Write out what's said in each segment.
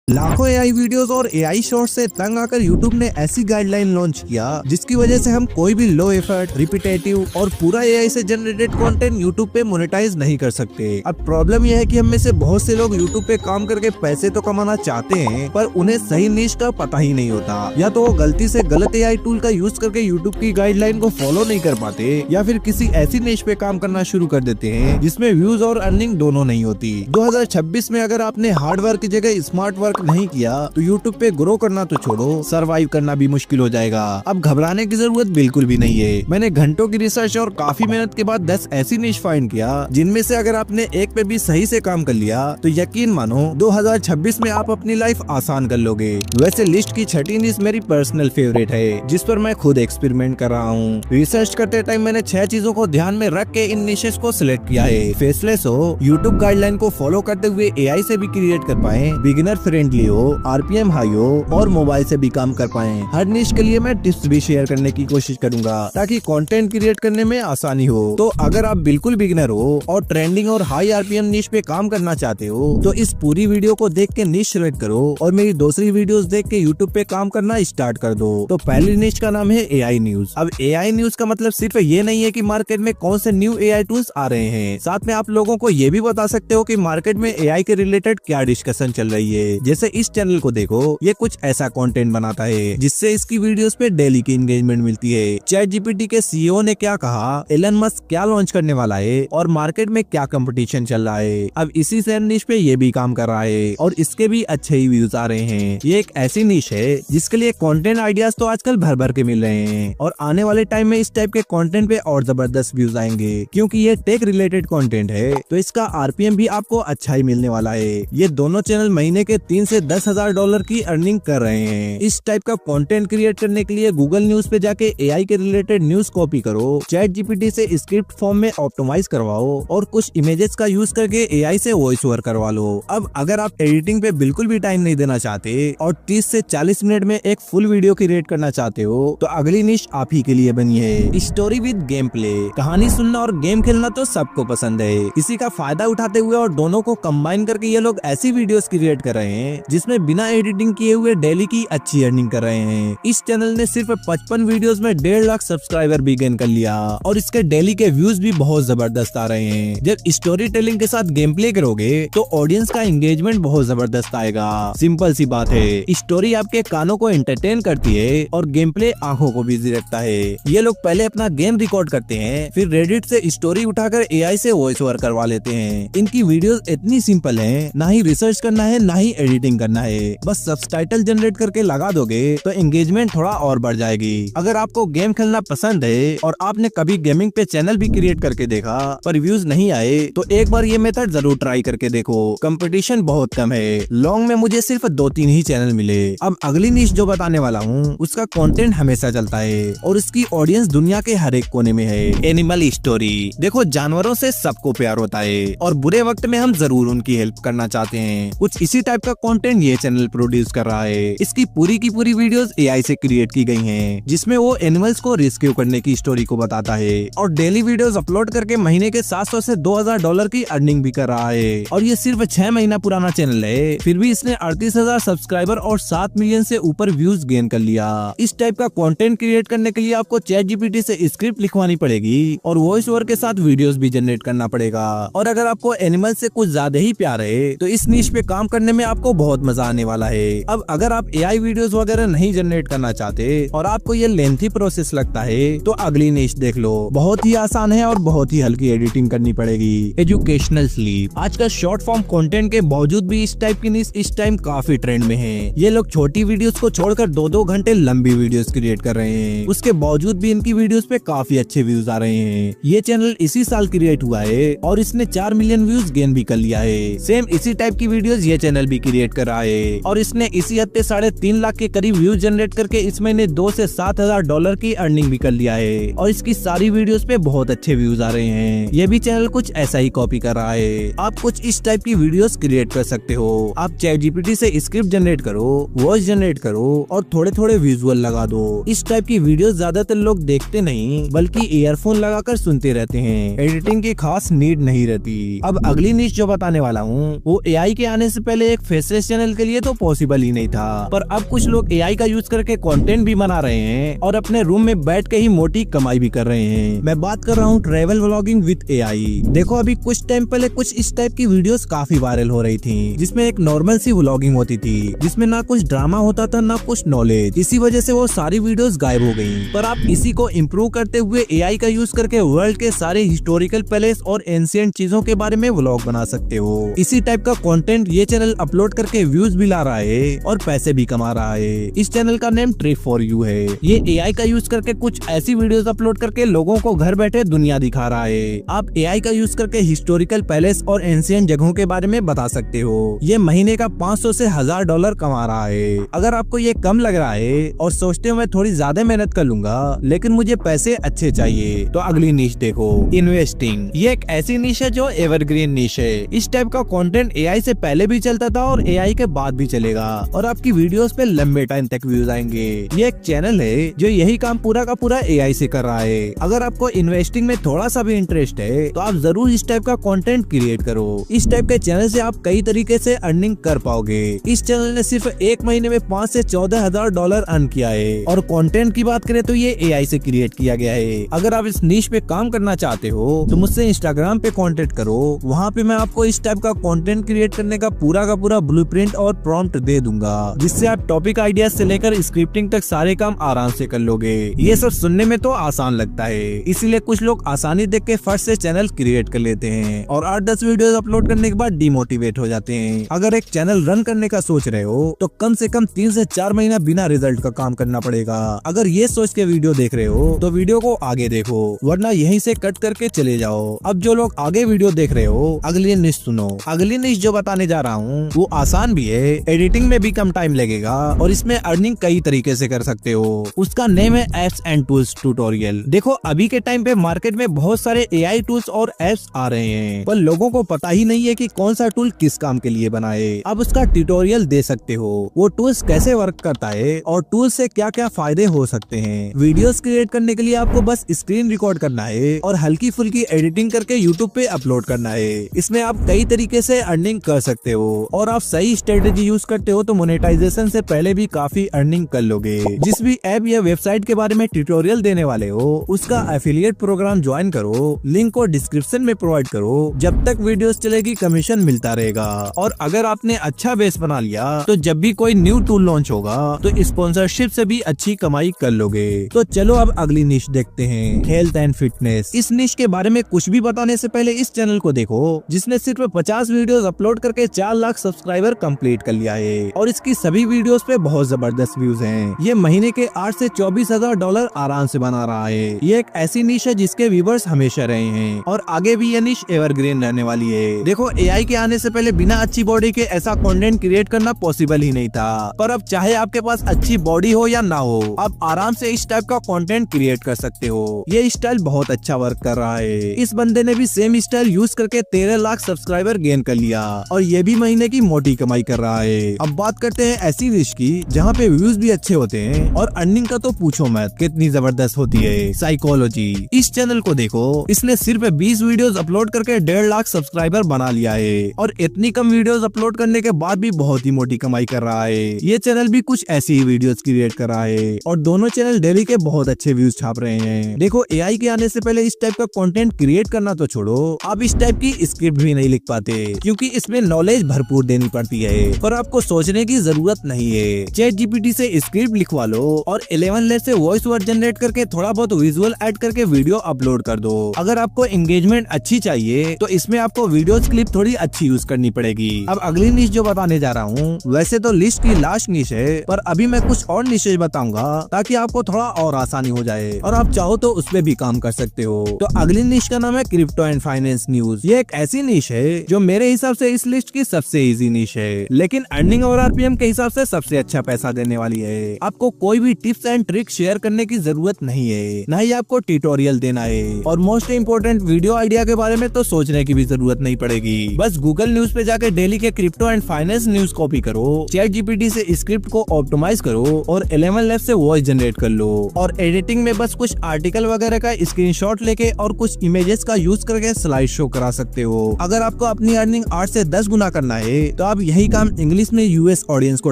लाखों AI videos और AI shorts से तंग आकर यूट्यूब ने ऐसी गाइडलाइन लॉन्च किया जिसकी वजह से हम कोई भी लो एफर्ट, रिपीटेटिव और पूरा एआई से जनरेटेड कंटेंट यूट्यूब पे मोनेटाइज नहीं कर सकते। अब प्रॉब्लम यह है कि हम में से बहुत से लोग यूट्यूब पे काम करके पैसे तो कमाना चाहते हैं, पर उन्हें सही नीश का पता ही नहीं होता। या तो वो गलती से गलत एआई टूल का यूज करके यूट्यूब की गाइडलाइन को फॉलो नहीं कर पाते, या फिर किसी ऐसी नीश पे काम करना शुरू कर देते हैं जिसमें व्यूज और अर्निंग दोनों नहीं होती। 2026 में अगर आपने हार्ड वर्क की जगह स्मार्ट वर्क नहीं किया तो यूट्यूब पे ग्रो करना तो छोड़ो, सरवाइव करना भी मुश्किल हो जाएगा। अब घबराने की जरूरत बिल्कुल भी नहीं है। मैंने घंटों की रिसर्च और काफी मेहनत के बाद 10 ऐसी निश फाइंड किया जिनमें से अगर आपने एक पे भी सही से काम कर लिया तो यकीन मानो 2026 में आप अपनी लाइफ आसान कर लोगे। वैसे लिस्ट की छठी निश मेरी पर्सनल फेवरेट है, जिस पर मैं खुद एक्सपेरिमेंट कर रहा हूँ। रिसर्च करते टाइम मैंने 6 चीजों को ध्यान में रख के इन निशेस को सिलेक्ट किया है। फेसलेस हो, यूट्यूब गाइडलाइन को फॉलो करते हुए एआई से भी क्रिएट कर पाए, बिगिनर फ्रेंडली हो, आरपीएम हाई हो और मोबाइल से भी काम कर पाए। हर निश के लिए मैं टिप्स भी शेयर करने की कोशिश करूंगा ताकि कंटेंट क्रिएट करने में आसानी हो। तो अगर आप बिल्कुल बिगिनर हो और ट्रेंडिंग और हाई आरपीएम निश पे काम करना चाहते हो तो इस पूरी वीडियो को देख के निश सिलेक्ट करो और मेरी दूसरी वीडियोस देख के यूट्यूब पे काम करना स्टार्ट कर दो। तो पहली निश का नाम है एआई न्यूज। अब एआई न्यूज का मतलब सिर्फ ये नहीं है कि मार्केट में कौन से न्यू एआई टूल्स आ रहे हैं, साथ में आप लोगों को ये भी बता सकते हो कि मार्केट में एआई के रिलेटेड क्या डिस्कशन चल रही है। जैसे इस चैनल को देखो, ये कुछ ऐसा कंटेंट बनाता है जिससे इसकी वीडियोस पे डेली की एंगेजमेंट मिलती है। चैट जीपीटी के सीईओ ने क्या कहा, एलन मस्क क्या लॉन्च करने वाला है और मार्केट में क्या कंपटीशन चल रहा है। अब इसी सेम निश पे ये भी काम कर रहा है और इसके भी अच्छे ही व्यूज आ रहे हैं। ये एक ऐसी निश है जिसके लिए कंटेंट आइडियाज तो आजकल भर भर के मिल रहे हैं और आने वाले टाइम में इस टाइप के कंटेंट पे और जबरदस्त व्यूज आएंगे। क्योंकि ये टेक रिलेटेड कंटेंट है तो इसका आरपीएम भी आपको अच्छा ही मिलने वाला है। ये दोनों चैनल महीने के 3 से 10,000 डॉलर की अर्निंग कर रहे हैं। इस टाइप का कंटेंट क्रिएट करने के लिए गूगल न्यूज पे जाके एआई के रिलेटेड न्यूज कॉपी करो, चैट जीपीटी से स्क्रिप्ट फॉर्म में ऑप्टिमाइज करवाओ और कुछ इमेजेस का यूज करके एआई से वॉइस ओवर करवा लो। अब अगर आप एडिटिंग पे बिल्कुल भी टाइम नहीं देना चाहते और 30 से 40 मिनट में एक फुल वीडियो क्रिएट करना चाहते हो तो अगली निश आप ही के लिए बनी है, स्टोरी विद गेम प्ले। कहानी सुनना और गेम खेलना तो सबको पसंद है। इसी का फायदा उठाते हुए और दोनों को कंबाइन करके ये लोग ऐसी वीडियोस क्रिएट कर रहे हैं जिसमें बिना एडिटिंग किए हुए डेली की अच्छी अर्निंग कर रहे हैं। इस चैनल ने सिर्फ 55 वीडियोस में 1.5 लाख सब्सक्राइबर भी गेन कर लिया और इसके डेली के व्यूज भी बहुत जबरदस्त आ रहे हैं। जब स्टोरी टेलिंग के साथ गेम प्ले करोगे तो ऑडियंस का एंगेजमेंट बहुत जबरदस्त आएगा। सिंपल सी बात है, स्टोरी आपके कानों को एंटरटेन करती है और गेम प्ले आंखों को बिजी रखता है। ये लोग पहले अपना गेम रिकॉर्ड करते हैं, फिर रेडिट से स्टोरी उठाकर एआई से वॉइस ओवर करवा लेते हैं। इनकी वीडियोस इतनी सिंपल है, ना ही रिसर्च करना है ना ही एडिटिंग करना है, बस सबटाइटल जनरेट करके लगा दोगे तो एंगेजमेंट थोड़ा और बढ़ जाएगी। अगर आपको गेम खेलना पसंद है और आपने कभी गेमिंग पे चैनल भी क्रिएट करके देखा पर व्यूज नहीं आए तो एक बार ये मेथड जरूर ट्राई करके देखो। कंपटीशन बहुत कम है, लॉन्ग में मुझे सिर्फ 2-3 ही चैनल मिले। अब अगली निश जो बताने वाला हूँ उसका कंटेंट हमेशा चलता है और इसकी ऑडियंस दुनिया के हर एक कोने में है। Animal story. देखो, जानवरों से सबको प्यार होता है और बुरे वक्त में हम जरूर उनकी हेल्प करना चाहते हैं। कुछ इसी टाइप का कंटेंट ये चैनल प्रोड्यूस कर रहा है। इसकी पूरी की पूरी वीडियोस एआई से क्रिएट की गई हैं, जिसमें वो एनिमल्स को रेस्क्यू करने की स्टोरी को बताता है और डेली वीडियोस अपलोड करके महीने के 700 से 2,000 डॉलर की अर्निंग भी कर रहा है। और ये सिर्फ 6 महीना पुराना चैनल है, फिर भी इसने 38,000 सब्सक्राइबर और 7 मिलियन से ऊपर व्यूज गेन कर लिया। इस टाइप का कंटेंट क्रिएट करने के लिए आपको चैट जीपीटी से स्क्रिप्ट लिखवानी पड़ेगी और वॉइस ओवर के साथ वीडियोस भी जनरेट करना पड़ेगा। और अगर आपको एनिमल से कुछ ज्यादा ही प्यार है तो इस निश पे काम करने में आपको बहुत मजा आने वाला है। अब अगर आप एआई वीडियोस वगैरह नहीं जनरेट करना चाहते और आपको ये लेंथी प्रोसेस लगता है तो अगली निश देख लो। बहुत ही आसान है और बहुत ही हल्की एडिटिंग करनी पड़ेगी। Educational sleep. आजकल शॉर्ट फॉर्म कंटेंट के बावजूद भी इस टाइप की निश इस टाइम काफी ट्रेंड में है। ये लोग छोटी वीडियोस को छोड़कर 2-2 घंटे लंबी वीडियोस क्रिएट कर रहे हैं। उसके बावजूद भी इनकी वीडियोस पे काफी अच्छे व्यूज आ रहे हैं। ये चैनल इसी साल क्रिएट हुआ है और इसने 4 मिलियन व्यूज गेन भी कर लिया है। सेम इसी टाइप की वीडियोस ये चैनल भी क्रिएट कर रहा है और इसने इसी हफ्ते 3.5 लाख के करीब व्यूज जनरेट करके इस महीने 2 से 7,000 डॉलर की अर्निंग भी कर लिया है और इसकी सारी वीडियोस पे बहुत अच्छे व्यूज आ रहे हैं। ये भी चैनल कुछ ऐसा ही कॉपी कर रहा है। आप कुछ इस टाइप की वीडियोस क्रिएट कर सकते हो। आप चैट जीपीटी से स्क्रिप्ट जनरेट करो, वॉइस जनरेट करो और थोड़े थोड़े विजुअल लगा दो। इस टाइप की वीडियोस ज्यादातर लोग देखते नहीं बल्कि ईयरफोन लगाकर सुनते रहते हैं। एडिटिंग की खास नीड नहीं रहती। अब अगली निश जो बताने वाला हूँ वो एआई के आने से पहले एक फेस फेसलेस चैनल के लिए तो पॉसिबल ही नहीं था। पर अब कुछ लोग एआई का यूज करके कंटेंट भी बना रहे हैं और अपने रूम में बैठ के ही मोटी कमाई भी कर रहे हैं। मैं बात कर रहा हूँ ट्रैवल व्लॉगिंग विद एआई। देखो अभी कुछ टाइम पहले कुछ इस टाइप की वीडियोस काफी वायरल हो रही थी, जिसमें एक नॉर्मल सी व्लॉगिंग होती थी, जिसमें ना कुछ ड्रामा होता था ना कुछ नॉलेज। इसी वजह से वो सारी वीडियोस गायब हो गयी। पर आप इसी को इम्प्रूव करते हुए एआई का यूज करके वर्ल्ड के सारे हिस्टोरिकल पैलेस और एंशिएंट चीजों के बारे में व्लॉग बना सकते हो। इसी टाइप का कंटेंट ये चैनल अपलोड करके व्यूज भी ला रहा है और पैसे भी कमा रहा है। इस चैनल का नेम ट्रिप फॉर यू है। ये एआई का यूज करके कुछ ऐसी वीडियोस अपलोड करके लोगों को घर बैठे दुनिया दिखा रहा है। आप एआई का यूज करके हिस्टोरिकल पैलेस और एंशिएंट जगहों के बारे में बता सकते हो। ये महीने का 500 से $1000 कमा रहा है। अगर आपको ये कम लग रहा है और सोचते हो मैं थोड़ी ज्यादा मेहनत कर लूंगा लेकिन मुझे पैसे अच्छे चाहिए, तो अगली नीश देखो, इन्वेस्टिंग। ये एक ऐसी नीश है जो एवरग्रीन नीश है। इस टाइप का कंटेंट एआई से पहले भी चलता था और एआई के बाद भी चलेगा और आपकी वीडियोस पे लंबे टाइम तक व्यूज आएंगे। ये एक चैनल है जो यही काम पूरा का पूरा एआई से कर रहा है। अगर आपको इन्वेस्टिंग में थोड़ा सा भी इंटरेस्ट है तो आप जरूर इस टाइप का कंटेंट क्रिएट करो। इस टाइप के चैनल से आप कई तरीके से अर्निंग कर पाओगे। इस चैनल ने सिर्फ एक महीने में $5,000 से $14,000 अर्न किया है। और कंटेंट की बात करें तो ये एआई से क्रिएट किया गया है। अगर आप इस नीश पे काम करना चाहते हो तो मुझसे इंस्टाग्राम पे कांटेक्ट करो। वहाँ पे मैं आपको इस टाइप का कंटेंट क्रिएट करने का पूरा ब्लूप्रिंट और प्रॉम्प्ट दे दूंगा, जिससे आप टॉपिक आइडिया से लेकर स्क्रिप्टिंग तक सारे काम आराम से कर लोगे। ये सब सुनने में तो आसान लगता है, इसीलिए कुछ लोग आसानी देख के फर्स्ट से चैनल क्रिएट कर लेते हैं और 8-10 वीडियोस अपलोड करने के बाद डिमोटिवेट हो जाते हैं। अगर एक चैनल रन करने का सोच रहे हो तो कम से कम 3 से 4 महीना बिना रिजल्ट का काम करना पड़ेगा। अगर ये सोच के वीडियो देख रहे हो तो वीडियो को आगे देखो, वरना यहीं से कट करके चले जाओ। अब जो लोग आगे वीडियो देख रहे हो, अगली निश सुनो। अगली निश जो बताने जा रहा हूँ वो आसान भी है, एडिटिंग में भी कम टाइम लगेगा और इसमें अर्निंग कई तरीके से कर सकते हो। उसका नेम है एप्स एंड टूल्स ट्यूटोरियल। देखो अभी के टाइम पे मार्केट में बहुत सारे एआई टूल्स और एप्स आ रहे हैं, पर लोगों को पता ही नहीं है कि कौन सा टूल किस काम के लिए बना है। अब उसका ट्यूटोरियल दे सकते हो, वो टूल्स कैसे वर्क करता है और टूल से क्या क्या फायदे हो सकते हैं। वीडियोस क्रिएट करने के लिए आपको बस स्क्रीन रिकॉर्ड करना है और हल्की फुल्की एडिटिंग करके यूट्यूब पे अपलोड करना है। इसमें आप कई तरीके से अर्निंग कर सकते हो और आप सही स्ट्रेटेजी यूज करते हो तो मोनेटाइजेशन से पहले भी काफी अर्निंग कर लोगे। जिस भी ऐप या वेबसाइट के बारे में ट्यूटोरियल देने वाले हो उसका एफिलिएट प्रोग्राम ज्वाइन करो, लिंक को डिस्क्रिप्शन में प्रोवाइड करो। जब तक वीडियोस चलेगी कमीशन मिलता रहेगा। और अगर आपने अच्छा बेस बना लिया तो जब भी कोई न्यू टूल लॉन्च होगा तो स्पॉन्सरशिप से भी अच्छी कमाई कर लोगे। तो चलो अब अगली निश देखते हैं, हेल्थ एंड फिटनेस। इस निश के बारे में कुछ भी बताने से पहले इस चैनल को देखो, जिसने सिर्फ 50 वीडियोस अपलोड करके 4 लाख सब्सक्राइबर कंप्लीट कर लिया है और इसकी सभी वीडियोस पे बहुत जबरदस्त व्यूज हैं। ये महीने के $8,000 से $24,000 आराम से बना रहा है। ये एक ऐसी निश है जिसके व्यूवर्स हमेशा रहे हैं और आगे भी ये निश एवरग्रीन रहने वाली है। देखो एआई के आने से पहले बिना अच्छी बॉडी के ऐसा कंटेंट क्रिएट करना पॉसिबल ही नहीं था, पर अब चाहे आपके पास अच्छी बॉडी हो या ना हो, आप आराम से इस टाइप का कंटेंट क्रिएट कर सकते हो। ये स्टाइल बहुत अच्छा वर्क कर रहा है। इस बंदे ने भी सेम स्टाइल यूज करके 13 लाख सब्सक्राइबर गेन कर लिया और ये भी महीने की मोटी कमाई कर रहा है। अब बात करते हैं ऐसी निश की जहाँ पे व्यूज भी अच्छे होते हैं और अर्निंग का तो पूछो मत कितनी जबरदस्त होती है, साइकोलॉजी। इस चैनल को देखो, इसने सिर्फ 20 वीडियोस अपलोड करके 1.5 लाख सब्सक्राइबर बना लिया है और इतनी कम वीडियोस अपलोड करने के बाद भी बहुत ही मोटी कमाई कर रहा है। ये चैनल भी कुछ ऐसी ही वीडियोस क्रिएट कर रहा है और दोनों चैनल डेली के बहुत अच्छे व्यूज छाप रहे हैं। देखो एआई के आने से पहले इस टाइप का कंटेंट क्रिएट करना तो छोड़ो, आप इस टाइप की स्क्रिप्ट भी नहीं लिख पाते क्योंकि इसमें नॉलेज भरपूर देनी पड़ती है, पर आपको सोचने की जरूरत नहीं है। चैट जीपीटी से स्क्रिप्ट लिखवा लो और 11 लेयर से वॉइस ओवर जनरेट करके थोड़ा बहुत विजुअल ऐड करके वीडियो अपलोड कर दो। अगर आपको एंगेजमेंट अच्छी चाहिए तो इसमें आपको वीडियो क्लिप थोड़ी अच्छी यूज करनी पड़ेगी। अब अगली निश जो बताने जा रहा हूँ वैसे तो लिस्ट की लास्ट निश है, पर अभी मैं कुछ और निशेज बताऊंगा ताकि आपको थोड़ा और आसानी हो जाए और आप चाहो तो उस पे भी काम कर सकते हो। तो अगली निश का नाम है क्रिप्टो एंड फाइनेंस न्यूज। ये एक ऐसी निश है जो मेरे हिसाब से इस लिस्ट की सबसे इजी निश है, लेकिन अर्निंग और आरपीएम के हिसाब से सबसे अच्छा पैसा देने वाली है। आपको कोई भी टिप्स एंड ट्रिक शेयर करने की जरूरत नहीं है, न ही आपको ट्यूटोरियल देना है और मोस्ट इम्पोर्टेंट वीडियो आइडिया के बारे में तो सोचने की भी जरूरत नहीं पड़ेगी। बस गूगल न्यूज पे जाके डेली के crypto and finance news copy करो, चैट जीपीटी से स्क्रिप्ट को ऑप्टिमाइज करो और 11 लेयर से वॉइस जनरेट कर लो और एडिटिंग में बस कुछ आर्टिकल वगैरह का स्क्रीनशॉट लेके और कुछ इमेजेस का यूज करके स्लाइड शो करा सकते हो। अगर आपको अपनी अर्निंग 8 से 10 गुना करना है तो आप यही काम इंग्लिश में यूएस ऑडियंस को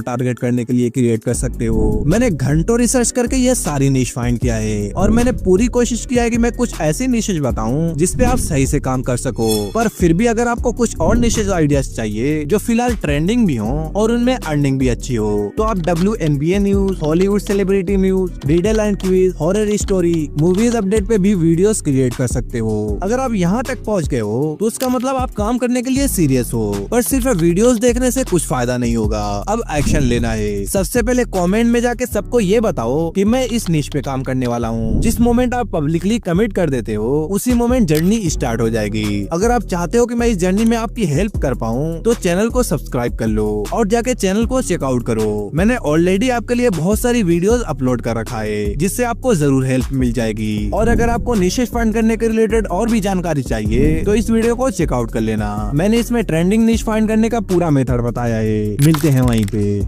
टारगेट करने के लिए क्रिएट कर सकते हो। मैंने घंटों रिसर्च करके ये सारी निश फाइंड किया है और मैंने पूरी कोशिश किया है कि मैं कुछ ऐसी निशेज बताऊं जिसपे आप सही से काम कर सको। पर फिर भी अगर आपको कुछ और निशेज आइडियाज चाहिए जो फिलहाल ट्रेंडिंग भी हो और उनमें अर्निंग भी अच्छी हो, तो आप WNBA news, Hollywood celebrity news, riddle and quiz, horror story, movies update पे भी वीडियोस क्रिएट कर सकते हो। अगर आप यहाँ तक पहुँच गए हो तो उसका मतलब आप काम करने के लिए सीरियस हो। पर सिर्फ वीडियोस देखने से कुछ फायदा नहीं होगा, अब एक्शन लेना है। सबसे पहले कमेंट में जाके सबको ये बताओ कि मैं इस निश पे काम करने वाला हूँ। जिस मोमेंट आप पब्लिकली कमिट कर देते हो उसी मोमेंट जर्नी स्टार्ट हो जाएगी। अगर आप चाहते हो कि मैं इस जर्नी में आपकी हेल्प कर पाऊँ तो चैनल को सब्सक्राइब कर लो और जाके चैनल को चेकआउट करो। मैंने ऑलरेडी आपके लिए बहुत सारी वीडियोस अपलोड कर रखा है जिससे आपको जरूर हेल्प मिल जाएगी। और अगर आपको निशेज फाइंड करने के रिलेटेड और भी जानकारी चाहिए तो इस वीडियो को चेकआउट कर लेना। मैंने इसमें ट्रेंडिंग निश फाइंड करने का पूरा मेथड बताया है। मिलते हैं वहीं पे।